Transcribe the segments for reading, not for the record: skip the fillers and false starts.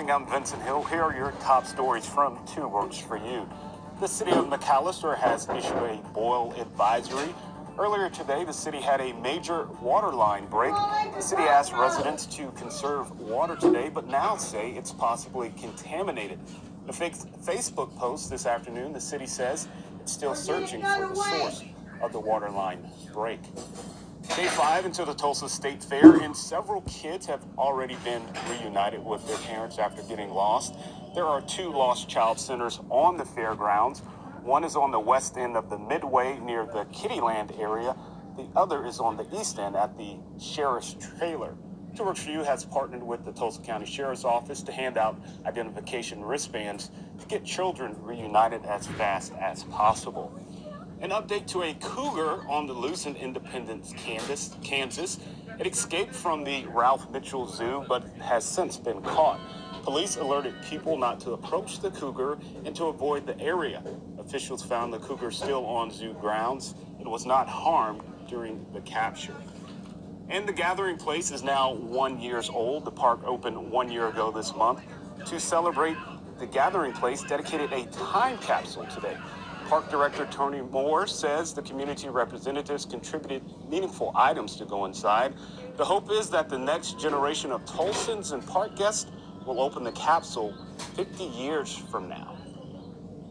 evening, I'm Vincent Hill. Here are your top stories from 2 Works for You. The city of McAllister has issued a boil advisory. Earlier today, the city had a major water line break. The city asked residents to conserve water today, but now say it's possibly contaminated. In a Facebook post this afternoon, the city says it's still searching for the source of the water line break. Day 5 into the Tulsa State Fair, and several kids have already been reunited with their parents after getting lost. There are 2 lost child centers on the fairgrounds. One is on the west end of the Midway near the Kittyland area. The other is on the east end at the Sheriff's Trailer. 2 Works for You has partnered with the Tulsa County Sheriff's Office to hand out identification wristbands to get children reunited as fast as possible. An update to a cougar on the loose in Independence, Kansas. It escaped from the Ralph Mitchell Zoo, but has since been caught. Police alerted people not to approach the cougar and to avoid the area. Officials found the cougar still on zoo grounds. It was not harmed during the capture. And the Gathering Place is now 1 year old. The park opened 1 year ago this month. To celebrate, the Gathering Place dedicated a time capsule today. Park Director Tony Moore says the community representatives contributed meaningful items to go inside. The hope is that the next generation of Tulsans and park guests will open the capsule 50 years from now.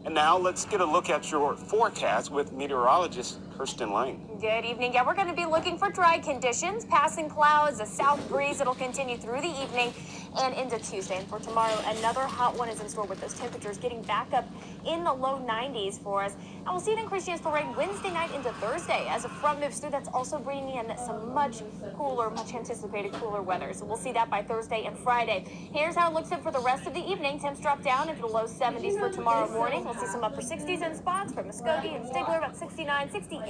And now let's get a look at your forecast with meteorologist Kirsten Lane. Good evening. Yeah, we're going to be looking for dry conditions, passing clouds, a south breeze. It'll continue through the evening and into Tuesday. And for tomorrow, another hot one is in store with those temperatures getting back up in the low 90s for us. And we'll see an increased chance for rain Wednesday night into Thursday as a front moves through. That's also bringing in some much cooler, much anticipated cooler weather. So we'll see that by Thursday and Friday. Here's how it looks for the rest of the evening. Temps drop down into the low 70s for tomorrow morning. We'll see some upper 60s in spots for Muskogee and Stigler, about 69, 68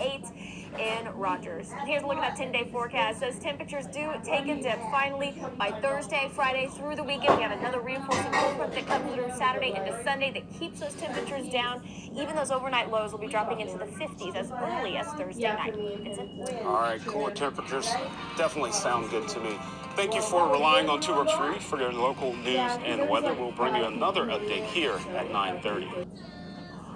in Rogers. Here's a look at that 10-day forecast. Those temperatures do take a dip. Finally, by Thursday, Friday, through the weekend, we have another reinforcing cold front that comes through Saturday into Sunday that keeps those temperatures down. Even those overnight lows will be dropping into the 50s as early as Thursday night. All right, cooler temperatures definitely sound good to me. Thank you for relying on 2 Works for You for your local news and weather. We'll bring you another update here at 9:30.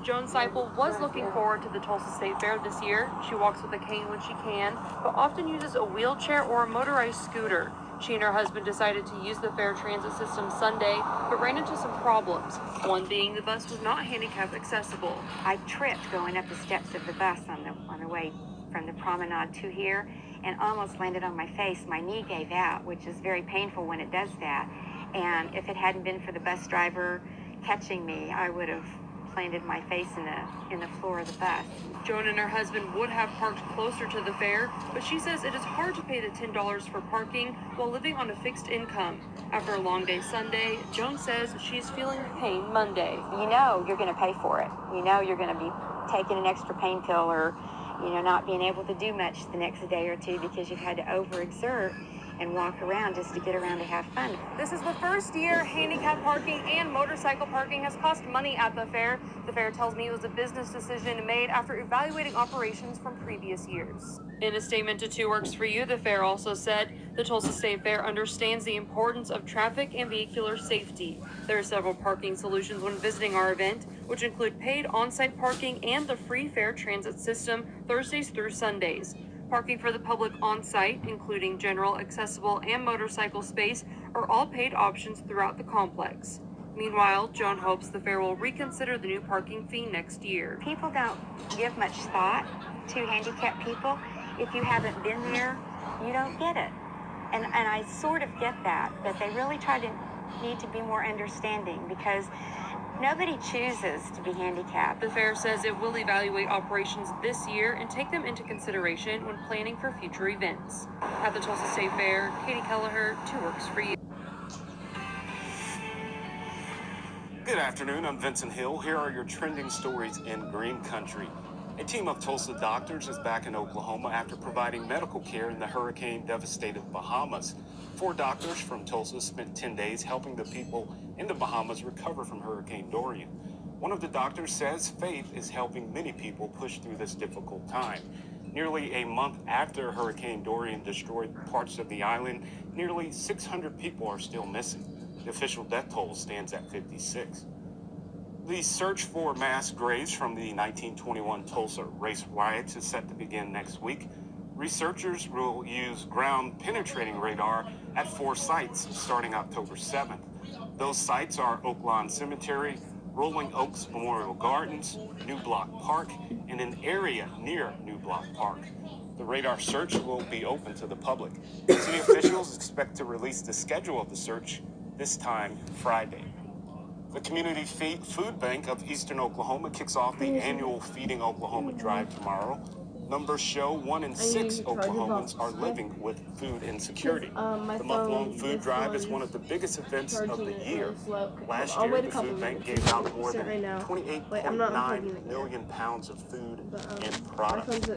Joan Seipel was looking forward to the Tulsa State Fair this year. She walks with a cane when she can, but often uses a wheelchair or a motorized scooter. She and her husband decided to use the fair transit system Sunday, but ran into some problems. One being the bus was not handicap accessible. I tripped going up the steps of the bus on the way from the promenade to here and almost landed on my face. My knee gave out, which is very painful when it does that. And if it hadn't been for the bus driver catching me, I would have landed my face in the floor of the bus. Joan and her husband would have parked closer to the fair, but she says it is hard to pay the $10 for parking while living on a fixed income. After a long day Sunday, Joan says she's feeling pain Monday. You know you're going to pay for it. You know you're going to be taking an extra pain pill or, not being able to do much the next day or two because you've had to overexert and walk around just to get around to have fun. This is the first year handicap parking and motorcycle parking has cost money at the fair. The fair tells me it was a business decision made after evaluating operations from previous years. In a statement to 2 Works for You, the fair also said the Tulsa State Fair understands the importance of traffic and vehicular safety. There are several parking solutions when visiting our event, which include paid on-site parking and the free fair transit system Thursdays through Sundays. Parking for the public on-site, including general, accessible, and motorcycle space, are all paid options throughout the complex. Meanwhile, Joan hopes the fair will reconsider the new parking fee next year. People don't give much thought to handicapped people. If you haven't been there, you don't get it. And I sort of get that, but they really need to be more understanding because nobody chooses to be handicapped. The fair says it will evaluate operations this year and take them into consideration when planning for future events. At the Tulsa State Fair, Katie Kelleher, 2 Works for You. Good afternoon, I'm Vincent Hill. Here are your trending stories in Green Country. A team of Tulsa doctors is back in Oklahoma after providing medical care in the hurricane-devastated Bahamas. 4 doctors from Tulsa spent 10 days helping the people in the Bahamas recover from Hurricane Dorian. One of the doctors says faith is helping many people push through this difficult time. Nearly a month after Hurricane Dorian destroyed parts of the island, nearly 600 people are still missing. The official death toll stands at 56. The search for mass graves from the 1921 Tulsa race riots is set to begin next week. Researchers will use ground-penetrating radar at 4 sites starting October 7th. Those sites are Oaklawn Cemetery, Rolling Oaks Memorial Gardens, New Block Park, and an area near New Block Park. The radar search will be open to the public. City officials expect to release the schedule of the search this time Friday. The Community Food Bank of Eastern Oklahoma kicks off the annual Feeding Oklahoma drive tomorrow. Numbers show 1 in 6 Oklahomans are living with food insecurity. The month-long food drive is one of the biggest events of the year. Last year, the food bank gave out more than 28.9 million pounds of food and products.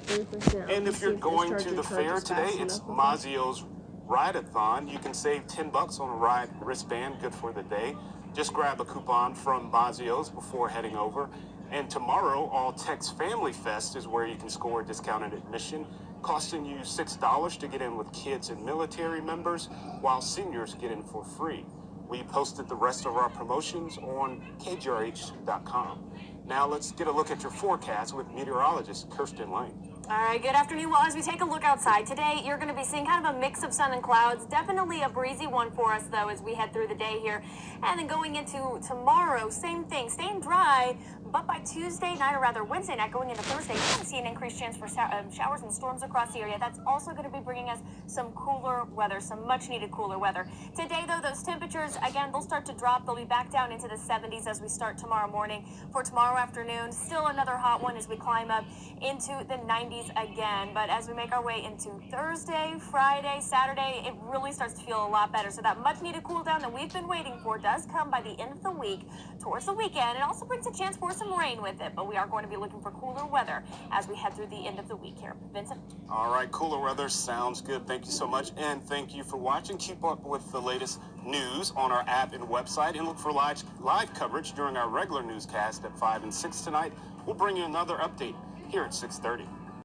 And if you're going to the fair today, it's Mazio's Ride-a-thon. You can save $10 on a ride wristband, good for the day. Just grab a coupon from Mazio's before heading over. And tomorrow, All Tech's Family Fest is where you can score a discounted admission, costing you $6 to get in with kids and military members, while seniors get in for free. We posted the rest of our promotions on kgrh.com. Now let's get a look at your forecast with meteorologist Kirsten Lane. All right, good afternoon. Well, as we take a look outside today, you're going to be seeing kind of a mix of sun and clouds. Definitely a breezy one for us, though, as we head through the day here. And then going into tomorrow, same thing, staying dry. But by Tuesday night, or rather Wednesday night, going into Thursday, we're going to see an increased chance for showers and storms across the area. That's also going to be bringing us some cooler weather, some much-needed cooler weather. Today, though, those temperatures, again, they'll start to drop. They'll be back down into the 70s as we start tomorrow morning. For tomorrow afternoon, still another hot one as we climb up into the 90s again. But as we make our way into Thursday, Friday, Saturday, it really starts to feel a lot better. So that much-needed cool down that we've been waiting for does come by the end of the week towards the weekend. It also brings a chance for some rain with it, but we are going to be looking for cooler weather as we head through the end of the week here. Vincent? All right, cooler weather sounds good. Thank you so much, and thank you for watching. Keep up with the latest news on our app and website, and look for live coverage during our regular newscast at 5 and 6 tonight. We'll bring you another update here at 6:30.